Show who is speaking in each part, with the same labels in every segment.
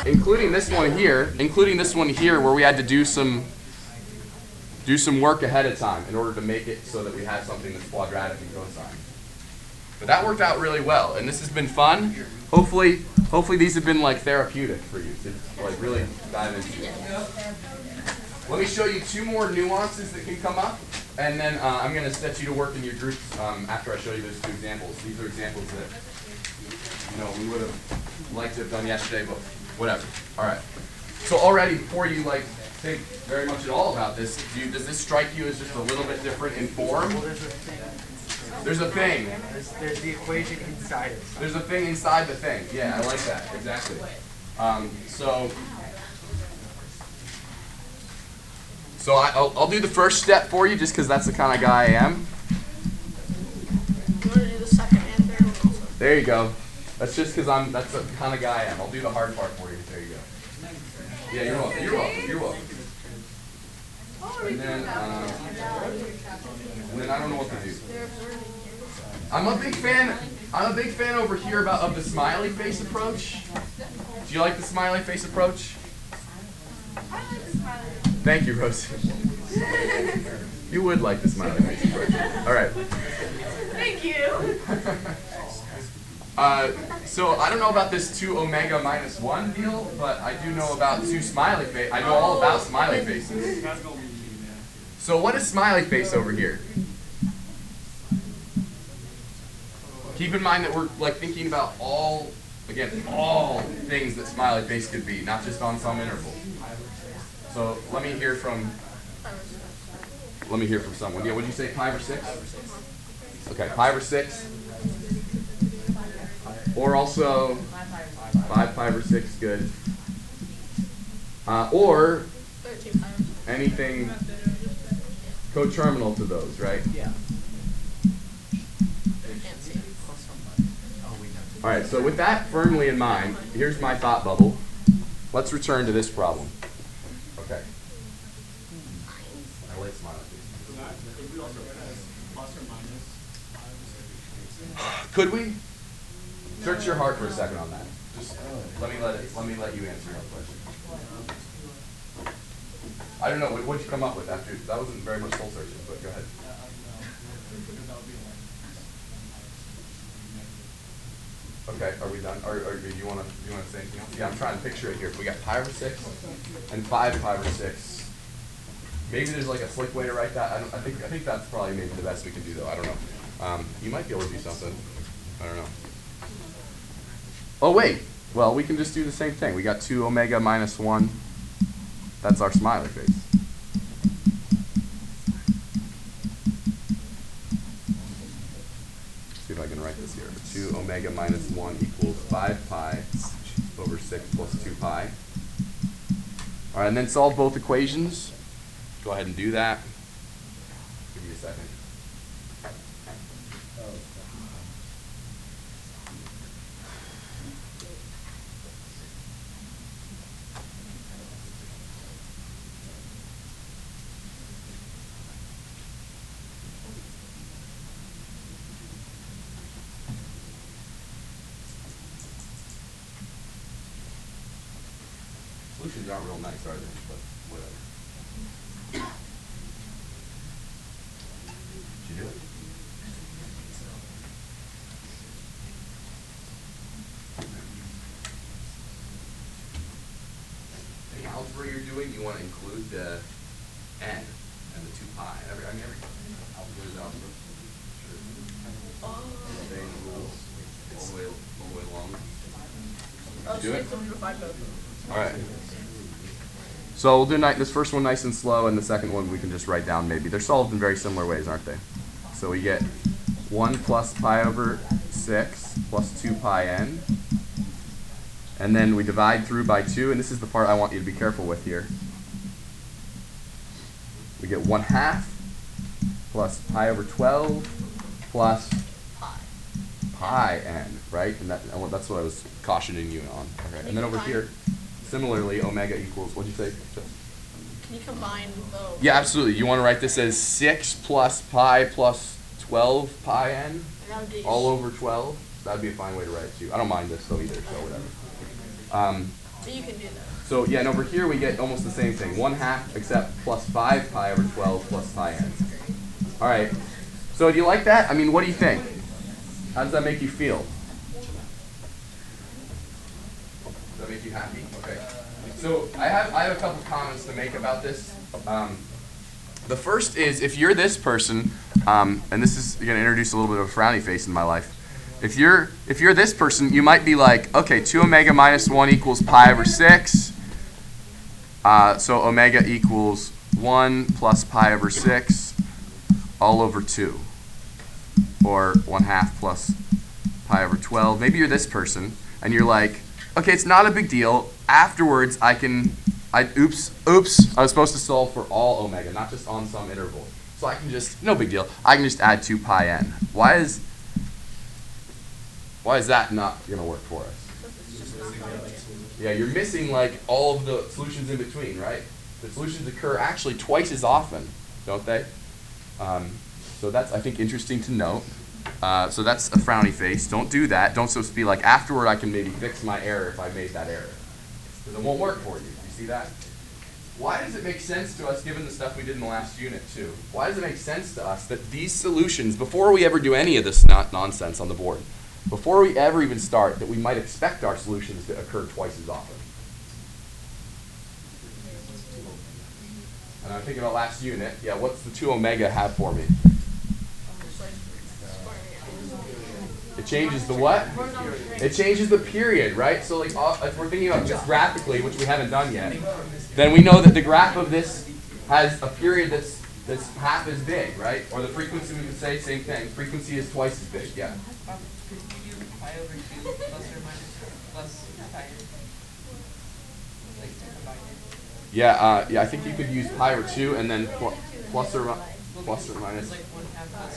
Speaker 1: Including this one here where we had to do some work ahead of time in order to make it so that we had something that's quadratic in cosine. But that worked out really well, and this has been fun. Hopefully these have been like therapeutic for you to like really dive into. Let me show you two more nuances that can come up, and then I'm going to set you to work in your groups after I show you those two examples. These are examples that we would have liked to have done yesterday, but whatever. All right. So already, before you like think very much at all about this, does this strike you as just a little bit different in form?
Speaker 2: Well, there's a thing.
Speaker 1: There's a thing.
Speaker 2: There's the equation inside it.
Speaker 1: There's a thing inside the thing. Yeah, I like that. Exactly. So I'll do the first step for you just because that's the kind of guy I am.
Speaker 3: You want to do the second and third one also?
Speaker 1: There you go. That's just because that's the kind of guy I am. I'll do the hard part for you. There you go. Yeah, you're welcome. You're welcome. You're welcome. And then I don't know what to do. I'm a big fan over here of the smiley face approach. Do you like the smiley face approach?
Speaker 3: I like the smiley.
Speaker 1: Thank you, Rose. You would like the smiley face approach. All right.
Speaker 3: Thank you.
Speaker 1: So I don't know about this 2 omega minus 1 deal, but I do know about 2 smiley face. I know all about smiley faces. So what is smiley face over here? Keep in mind that we're like thinking about all things that smiley face could be, not just on some interval. So let me hear from someone. Yeah, would you say 5 or 6? Okay, 5 or 6. Or also 5 or 6, good. Or
Speaker 3: 13
Speaker 1: anything coterminal to those, right?
Speaker 2: Yeah.
Speaker 1: All right, so with that firmly in mind, here's my thought bubble. Let's return to this problem. Okay. I like smiley faces. Could we? Search your heart for a second on that. Just let me let you answer that question. I don't know. What'd you come up with after? That wasn't very much soul searching, but go ahead. Okay, are we done? Or do you want to say anything else? Yeah, I'm trying to picture it here. If we got 5 or 6 and 5 or 6. Maybe there's like a slick way to write that. I think that's probably maybe the best we can do though. I don't know. You might be able to do something. I don't know. Oh wait. Well, we can just do the same thing. We got 2 omega minus 1. That's our smiley face. See if I can write this here. 2 omega minus 1 equals 5 pi over 6 plus 2 pi. All right, and then solve both equations. Go ahead and do that. Give me a second. Solutions aren't real nice, are they? But whatever. Did you do it? Any algebra you're doing, you want to include the n and the 2 pi. Every algebra is algebra. Sure. Same rules all the way along. Did you do it? All right. So we'll do this first one nice and slow, and the second one we can just write down maybe. They're solved in very similar ways, aren't they? So we get 1 plus pi over 6 plus 2 pi n. And then we divide through by 2, and this is the part I want you to be careful with here. We get 1/2 plus pi over 12 plus pi n, right? And that's what I was cautioning you on. Okay. And then over here, similarly, omega equals, what'd you say?
Speaker 3: Can you combine those?
Speaker 1: Yeah, absolutely. You want to write this as 6 plus pi plus 12 pi n all over 12? That would be a fine way to write it too. I don't mind this though either, so whatever.
Speaker 3: But you can do that.
Speaker 1: So yeah, and over here we get almost the same thing. 1/2 except plus 5 pi over 12 plus pi n. All right. So do you like that? I mean, what do you think? How does that make you feel? Does that make you happy? Okay. So I have a couple comments to make about this. The first is if you're this person, and this is going to introduce a little bit of a frowny face in my life. If you're this person, you might be like, okay, 2 omega minus 1 equals pi over 6. So omega equals 1 plus pi over 6 all over 2. Or 1/2 plus pi over 12. Maybe you're this person, and you're like, okay, it's not a big deal. Afterwards, oops, I was supposed to solve for all omega, not just on some interval. So I can just, no big deal, I can just add 2 pi n. Why is that not going to work for us? Yeah, you're missing like all of the solutions in between, right? The solutions occur actually twice as often, don't they? So that's, I think, interesting to note. So that's a frowny face. Don't do that. Don't supposed to be like, afterward I can maybe fix my error if I made that error. Because it won't work for you. You see that? Why does it make sense to us, given the stuff we did in the last unit too? Why does it make sense to us that these solutions, before we ever do any of this nonsense on the board, before we ever even start, that we might expect our solutions to occur twice as often? And I'm thinking about last unit. Yeah, what's the 2 omega have for me? It changes the what? It changes the period, right? So like, if we're thinking about this graphically, which we haven't done yet, then we know that the graph of this has a period that's half as big, right? Or the frequency, we could say, same thing. Frequency is twice as big, yeah.
Speaker 4: Could you do pi over 2 plus or minus plus pi? Like to combine it?
Speaker 1: Yeah, I think you could use pi over 2 and then plus or minus.
Speaker 4: Like 1/2 plus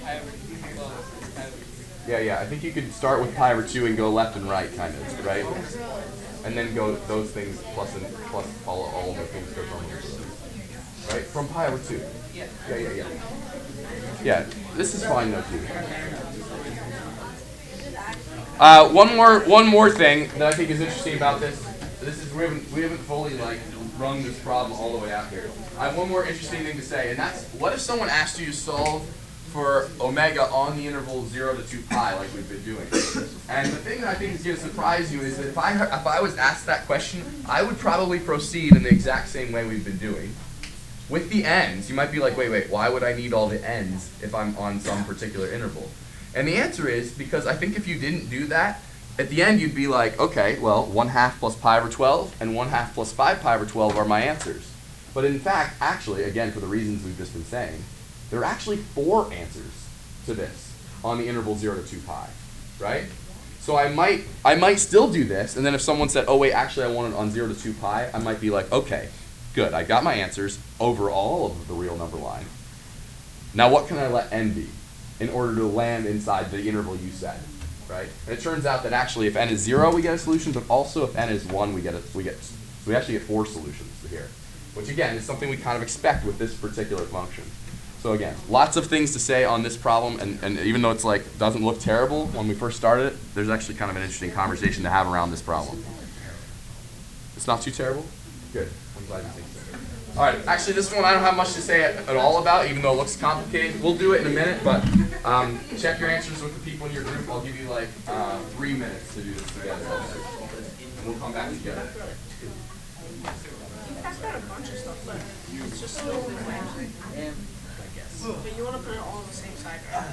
Speaker 4: pi over 2 plus pi over 2.
Speaker 1: Yeah, I think you could start with pi over 2 and go left and right, kind of, right? And then go those things plus all of the things go from here. Right? From pi over 2. Yeah. Yeah, this is fine though too. One more thing that I think is interesting about this. This is we haven't fully like run this problem all the way out here. I have one more interesting thing to say, and that's what if someone asked you to solve for omega on the interval 0 to 2 pi like we've been doing. And the thing that I think is going to surprise you is that if I was asked that question, I would probably proceed in the exact same way we've been doing. With the ends, you might be like, wait, why would I need all the ends if I'm on some particular interval? And the answer is because I think if you didn't do that, at the end you'd be like, okay, well, 1/2 plus pi over 12 and 1/2 plus 5 pi over 12 are my answers. But in fact, actually, again, for the reasons we've just been saying, there are actually 4 answers to this on the interval 0 to 2 pi, right? So I might still do this, and then if someone said, oh wait, actually I want it on 0 to 2 pi, I might be like, okay, good, I got my answers over all of the real number line. Now what can I let n be in order to land inside the interval you set, right? And it turns out that actually if n is 0, we get a solution, but also if n is 1, we actually get 4 solutions here, which again is something we kind of expect with this particular function. So again, lots of things to say on this problem, and even though it's like doesn't look terrible when we first started it, there's actually kind of an interesting conversation to have around this problem. It's not too terrible? Good. I'm glad you think so. All right, actually this one I don't have much to say at all about, even though it looks complicated. We'll do it in a minute, but check your answers with the people in your group. I'll give you like 3 minutes to do this together. And we'll come back together.
Speaker 3: You passed out a bunch of stuff, but it's just still the way. But you want to put it all on the same side, right?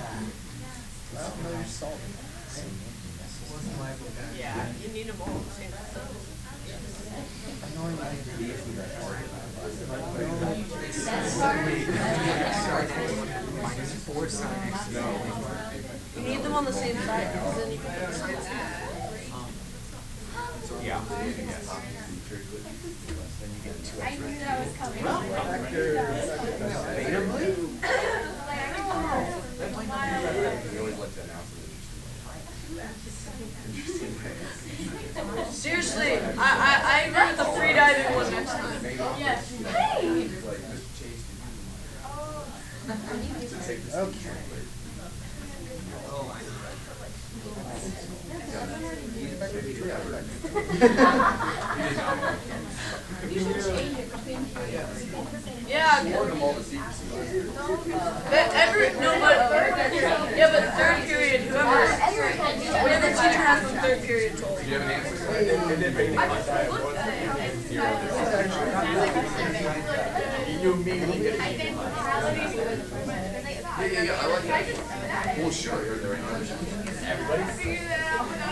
Speaker 3: Yeah, you need them all on the same side.
Speaker 2: -4 sin x.
Speaker 3: You need them on the same side because then you can put the signs in.
Speaker 2: Yeah.
Speaker 5: I knew that was coming.
Speaker 1: We always like to announce it.
Speaker 3: Seriously, I agree with the free diving one next time.
Speaker 5: Yes.
Speaker 2: Okay.
Speaker 5: You should change it between periods.
Speaker 3: Yeah. But third period, whatever teacher has the third period told.
Speaker 1: Do you have an answer? Yeah, I like that. Well, sure, you're there. Everybody?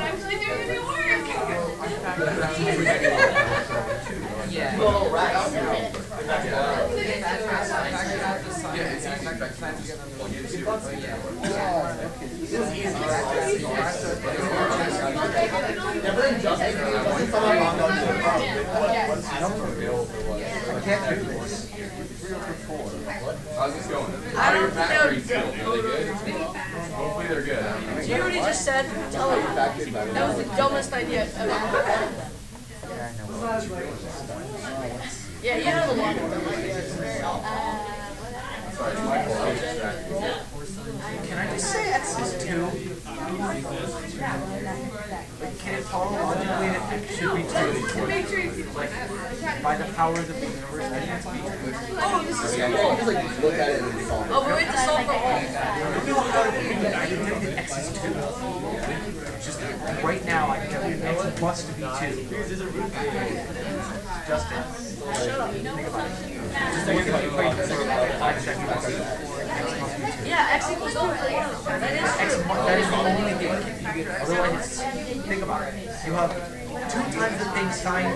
Speaker 5: Actually, they're gonna work.
Speaker 4: Yeah.
Speaker 1: Yeah, it's easy. How's this going? How are your back grades feel? Are they good? Hopefully they're good.
Speaker 3: You already just said, tell him. That was the dumbest idea ever. Yeah, you have a lot of dumb ideas.
Speaker 1: Sorry, it's my fault. I was distracted.
Speaker 2: Can I just say X is 2? Can it follow logically that X should be 2? Like, by the powers of the universe, I think it's be 2.
Speaker 3: Oh, this is cool.
Speaker 1: Look at it and solve it.
Speaker 3: Oh, we went to solve for all.
Speaker 2: I can tell you that X is 2. Just right now, I can tell you X must be 2. Justin.
Speaker 3: Shut up.
Speaker 2: Think about it. Just think about the equation for 5 seconds.
Speaker 3: Yeah, X equals 2. That is true.
Speaker 2: That is the only thing. Otherwise, think about it. You have 2 times the thing sine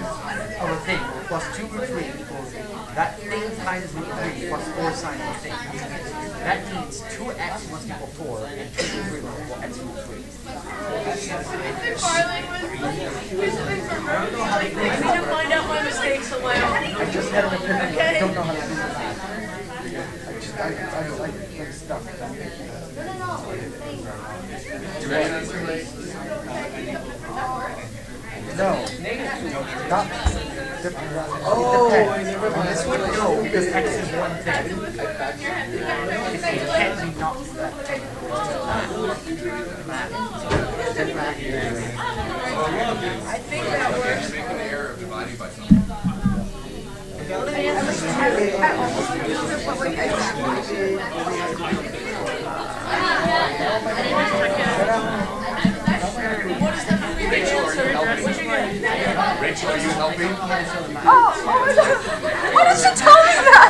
Speaker 2: of a thing plus 2 root 3 equals that thing times root 3 plus 4 sine of a thing. That means 2x must equal 4 and 2 root 3 must equal x root 3.
Speaker 3: I need to find out my mistakes on my own.
Speaker 2: I just had an epiphany. I don't know how to do that. I like stuff.
Speaker 1: You ready to answer?
Speaker 2: No. Not oh, on this one, no, because x is one thing. It can't be not that.
Speaker 3: I think that works.
Speaker 1: Making the error of dividing by something.
Speaker 3: What is that for me? Rachel, are you helping?
Speaker 1: Rachel, are you helping?
Speaker 6: Oh my god! Why did you tell me that?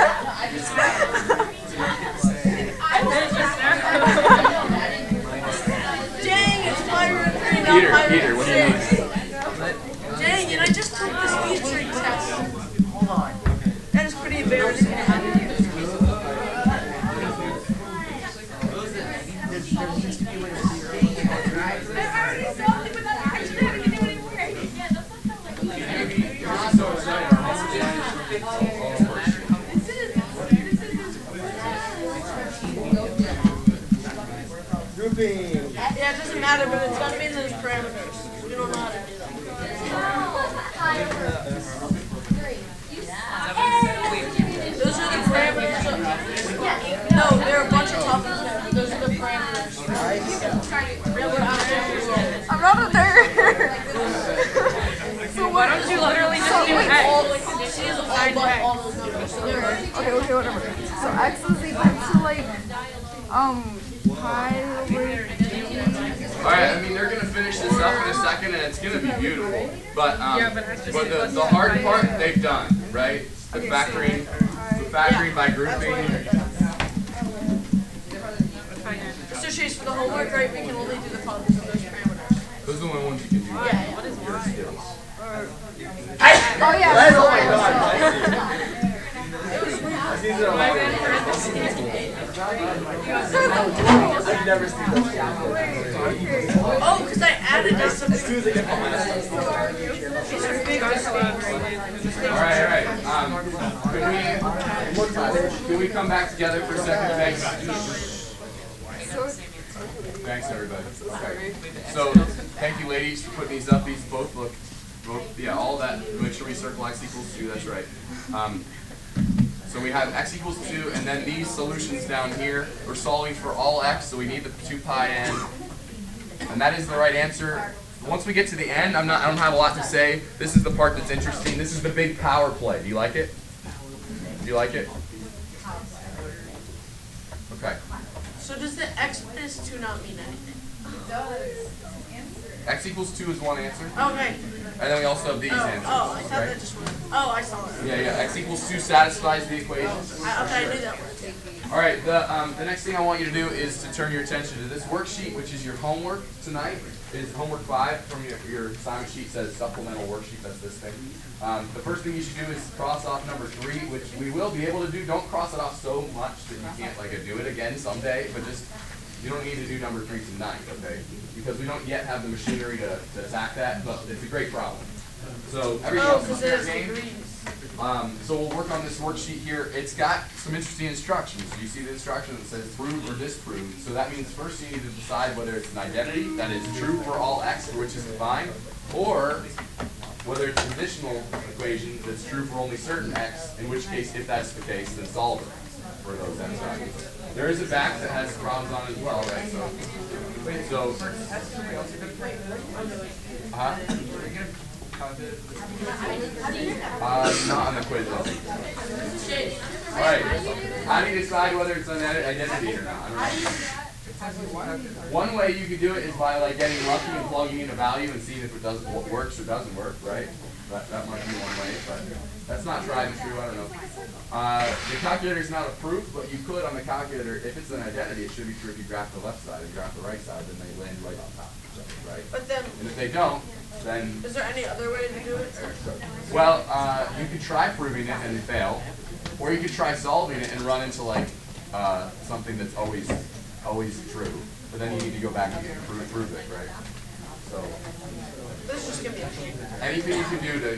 Speaker 3: Dang, it's Pyro 3, not
Speaker 1: Peter,
Speaker 3: Pyro
Speaker 1: Peter, what do you need?
Speaker 3: 6. Dang, and I just took the speed tree test.
Speaker 2: Hold on.
Speaker 3: That is pretty embarrassing.
Speaker 2: There needs to be a way to see your
Speaker 6: Grouping.
Speaker 3: Yeah, it doesn't matter, but it's gotta be in those parameters. We don't know how to do that. Those are the parameters of... No, there are a bunch of topics there, but those are the parameters.
Speaker 6: I'm not a nerd. So
Speaker 3: Why don't you literally just do X? She is all but all those numbers, so they're...
Speaker 6: Okay, whatever. So x is equal to like pi over.
Speaker 1: Alright, I mean, they're going to finish this up in a second, and it's going to be beautiful. But, the hard part, they've done, right? The factoring by grouping.
Speaker 3: So Chase, for the homework, right, we can only do the columns of those parameters.
Speaker 1: Those are the only ones you can do.
Speaker 3: Yeah.
Speaker 1: What is
Speaker 6: Oh yeah.
Speaker 2: Oh my god. I've never seen that.
Speaker 3: Oh, because I added this to
Speaker 1: Alright. Can we come back together for a second? Thanks. Thanks, everybody. Okay. So, thank you, ladies, for putting these up. These both look, yeah, all that. Make sure we circle x equals 2. That's right. So we have x equals 2, and then these solutions down here, we're solving for all x, so we need the 2 pi n. And that is the right answer once we get to the end, I don't have a lot to say. This is the part that's interesting. This is the big power play. Do you like it? Do you like it? Okay.
Speaker 3: So does the x minus 2 not mean anything?
Speaker 1: X equals 2 is one answer.
Speaker 3: Okay.
Speaker 1: And then we also have these answers.
Speaker 3: Oh, I thought
Speaker 1: right?
Speaker 3: that just was. Oh, I saw it.
Speaker 1: Yeah. X equals 2 satisfies the equation.
Speaker 3: Okay, I knew that one.
Speaker 1: All right, the next thing I want you to do is to turn your attention to this worksheet, which is your homework tonight. Is homework 5 from your assignment sheet says supplemental worksheet. That's this thing. The first thing you should do is cross off number 3, which we will be able to do. Don't cross it off so much that you can't do it again someday, but just you don't need to do number 3 tonight, okay? Because we don't yet have the machinery to attack that, but it's a great problem. So everything else is fair game. So we'll work on this worksheet here. It's got some interesting instructions. You see the instruction that says prove or disprove. So that means first you need to decide whether it's an identity that is true for all x for which is defined, or whether it's a conditional equation that's true for only certain x, in which case, if that's the case, then solve it for those x values. There is a back that has problems on it as well, right? So not on the quiz. Alright. How do you decide whether it's an identity or not? One way you could do it is by getting lucky and plugging in a value and seeing if it works or doesn't work, right? That might be one way, but that's not tried and true, I don't know. The calculator is not a proof, but you could on the calculator, if it's an identity, it should be true if you graph the left side and graph the right side, then they land right on top, right?
Speaker 3: But then,
Speaker 1: and if they don't, then...
Speaker 3: Is there any other way to do it?
Speaker 1: Well, you could try proving it and fail, or you could try solving it and run into something that's always true, but then you need to go back and prove it, right? So
Speaker 3: this just give me a
Speaker 1: anything you can do to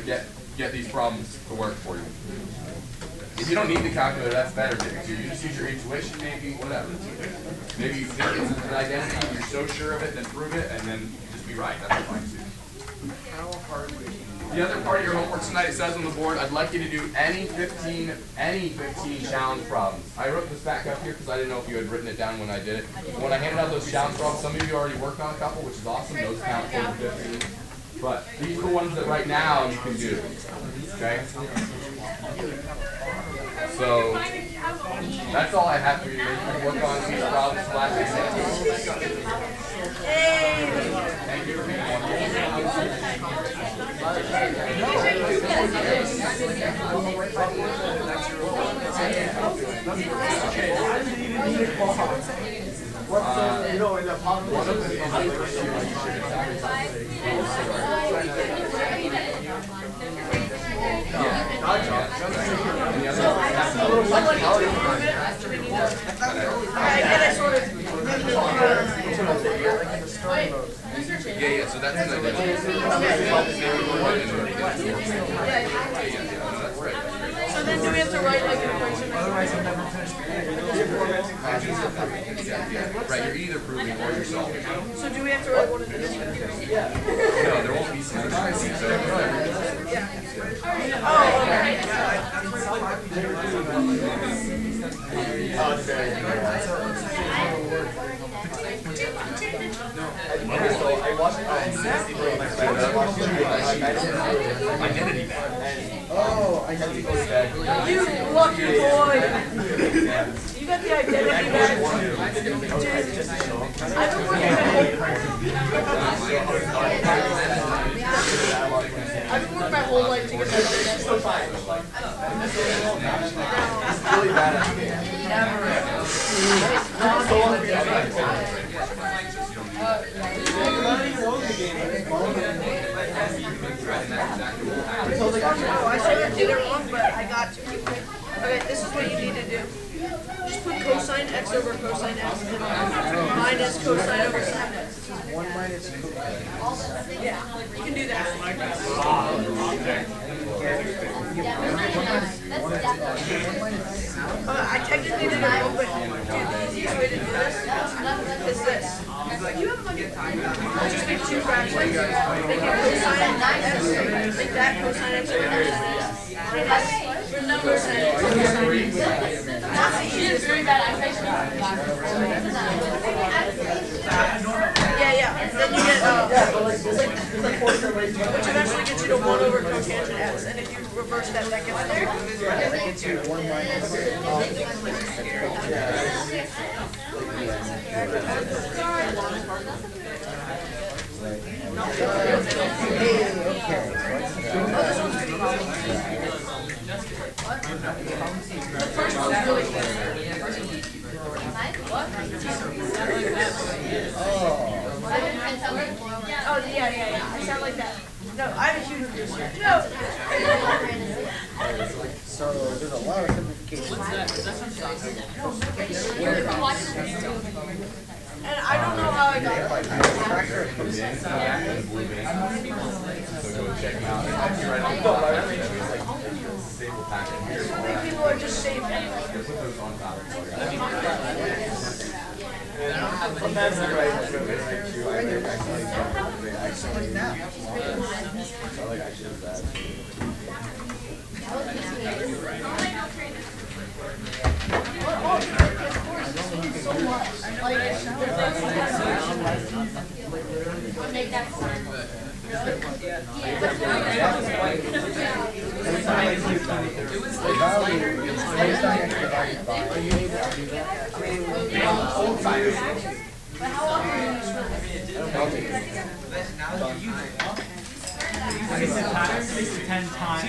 Speaker 1: get these problems to work for you. If you don't need the calculator, that's better maybe too. You just use your intuition, maybe, whatever. Maybe you think it's an identity, you're so sure of it, then prove it, and then just be right. That's fine too. The other part of your homework tonight, it says on the board, I'd like you to do any 15 challenge problems. I wrote this back up here because I didn't know if you had written it down when I did it. When I handed out those challenge problems, some of you already worked on a couple, which is awesome. Those count for 15. But these are the ones that right now you can do. Okay? So that's all I have for you. You can work on these problems last examples. Thank you for being here. Yeah, so that's an identity.
Speaker 3: So then do we have to write an equation?
Speaker 2: Otherwise, I'll never finish.
Speaker 1: Right, you're either proving or you're solving.
Speaker 3: So do we have to write one of these?
Speaker 1: No, there won't be some. Identity bag.
Speaker 2: Oh, I have to go back.
Speaker 3: You lucky boy! You got the identity back. I've been working my whole life to get that identity.
Speaker 2: It's really bad at me.
Speaker 3: Oh, I sort of did it wrong, but I got to. Okay, this is what you need to do. Just put cosine x over cosine x and minus cosine over sin x.
Speaker 2: 1 minus cosine.
Speaker 3: Yeah, you can do that. I technically did it wrong, but dude, the easiest way to do this is this. You have Just make two fractions. Make it cosine x. Make that cosine x over cosine x. For number cosine x over cosine x. That's the easiest. Yeah. Then you get which eventually gets you to 1 over cotangent x. And if you reverse that, that gets there.
Speaker 2: That gets you 1 minus.
Speaker 3: Oh, yeah. I sound like that. No, I'm a huge producer. No.
Speaker 2: So there's a lot of simplification.
Speaker 3: And I don't know how I got it.
Speaker 1: So go check them out. It's actually right on the top. It's like stable packet.
Speaker 3: So many people are just saving.
Speaker 1: Put those on top.
Speaker 5: Make that
Speaker 7: I guess 6 to 10 times.